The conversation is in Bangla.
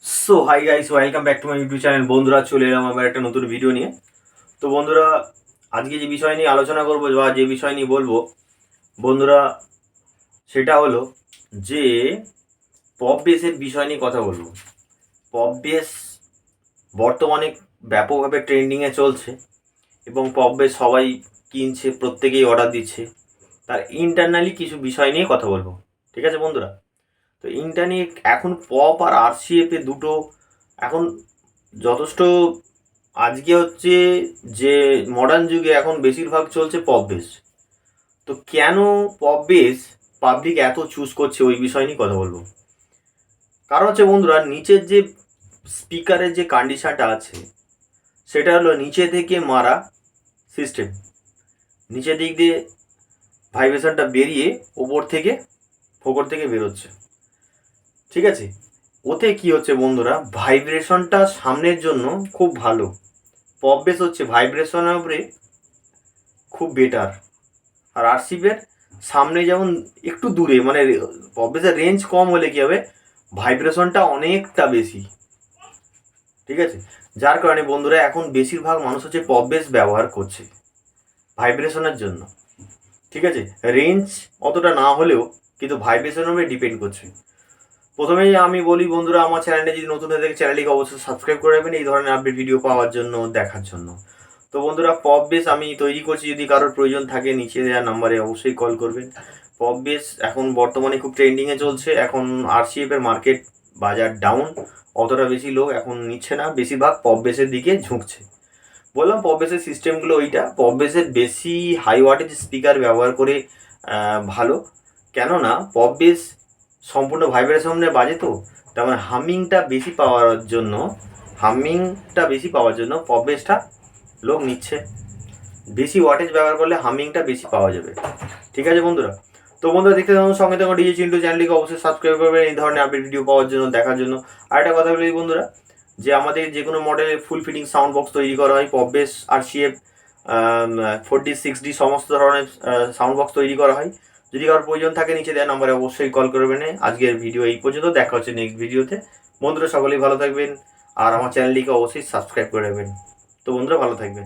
So hi guys, welcome back to my YouTube channel. বন্ধুরা, চলে এলাম আবার একটা নতুন ভিডিও নিয়ে। তো বন্ধুরা, আজকে যে বিষয় নিয়ে আলোচনা করবো বা যে বিষয় নিয়ে বলবো বন্ধুরা, সেটা হলো যে পপ বেসের বিষয় নিয়ে কথা বলবো। পপ বেস বর্তমানে ব্যাপকভাবে ট্রেন্ডিংয়ে চলছে এবং পপ বেস সবাই কিনছে, প্রত্যেকেই অর্ডার দিচ্ছে। তার ইন্টারনালি কিছু বিষয় নিয়ে কথা বলবো, ঠিক আছে বন্ধুরা? তো ইন্টারনেট এখন পপ আর আরসিএফ এ দুটো এখন যথেষ্ট। আজকে হচ্ছে যে মডার্ন যুগে এখন বেশিরভাগ চলছে পপ বেস। তো কেন পপ বেস পাবলিক এত চুজ করছে ওই বিষয় নিয়ে কথা বলবো। কারণ হচ্ছে বন্ধুরা, নিচের যে স্পিকারের যে কন্ডিশনটা আছে সেটা হলো নিচে থেকে মারা সিস্টেম। নিচের দিক দিয়ে ভাইব্রেশনটা বেরিয়ে ওপর থেকে বেরোচ্ছে, ঠিক আছে? ওতে কি হচ্ছে বন্ধুরা, ভাইব্রেশনটা সামনের জন্য খুব ভালো। পপ বেস হচ্ছে ভাইব্রেশনের উপরে খুব বেটার। আর আরসিপের সামনে যেমন একটু দূরে, মানে পপ বেসের রেঞ্জ কম হলে কি হবে, ভাইব্রেশনটা অনেকটা বেশি, ঠিক আছে? যার কারণে বন্ধুরা এখন বেশিরভাগ মানুষ হচ্ছে পপ বেস ব্যবহার করছে ভাইব্রেশনের জন্য, ঠিক আছে? রেঞ্জ অতটা না হলেও কিন্তু ভাইব্রেশনের উপরে ডিপেন্ড করছে। প্রথমেই আমি বলি বন্ধুরা, আমার চ্যানেলে যদি নতুন হয়ে থাকে চ্যানেলটিকে অবশ্যই সাবস্ক্রাইব করে রাখবেন এই ধরনের আপডেট ভিডিও পাওয়ার জন্য, দেখার জন্য। তো বন্ধুরা, পপ বেস আমি তৈরি করছি, যদি কারোর প্রয়োজন থাকে নিচে দেওয়া নাম্বারে অবশ্যই কল করবেন। পপ বেস এখন বর্তমানে খুব ট্রেন্ডিংয়ে চলছে। এখন আরসিএফ এর মার্কেট বাজার ডাউন, অতটা বেশি লোক এখন নিচ্ছে না, বেশিরভাগ পপ বেসের দিকে ঝুঁকছে। বললাম পপ বেসের সিস্টেমগুলো ওইটা। পপ বেসের বেশি হাই ওয়াটেজ স্পিকার ব্যবহার করে ভালো, কেননা পপ বেস সম্পূর্ণ ভাইব্রেশনে বাজে। তো তার মানে হামিংটা বেশি পাওয়ার জন্য পপ বেসটা লোক নিচ্ছে। বেশি ওয়াটেজ ব্যবহার করলে হামিংটা বেশি পাওয়া যাবে, ঠিক আছে বন্ধুরা? তো বন্ধুরা, দেখতে থাকুন সঙ্গে থাকুন ডিজে চিন্টু চ্যানেলটিকে অবশ্যই সাবস্ক্রাইব করবেন এই ধরনের আপডেট ভিডিও পাওয়ার জন্য, দেখার জন্য। আর একটা কথা বলি বন্ধুরা, যে আমাদের যে কোনো মডেলের ফুল ফিটিং সাউন্ড বক্স তৈরি করা হয়। Pop base, RCF, 4D 6D সমস্ত ধরনের সাউন্ড বক্স তৈরি করা হয়। যদি কারোর প্রয়োজন থাকে নিচে দেওয়া নাম্বারে অবশ্যই কল করবেন। আজকের ভিডিও এই পর্যন্ত, দেখা হচ্ছে নেক্সট ভিডিওতে। বন্ধুরা সকলেই ভালো থাকবেন আর আমার চ্যানেলটিকে অবশ্যই সাবস্ক্রাইব করে রাখবেন। তো বন্ধুরা, ভালো থাকবেন।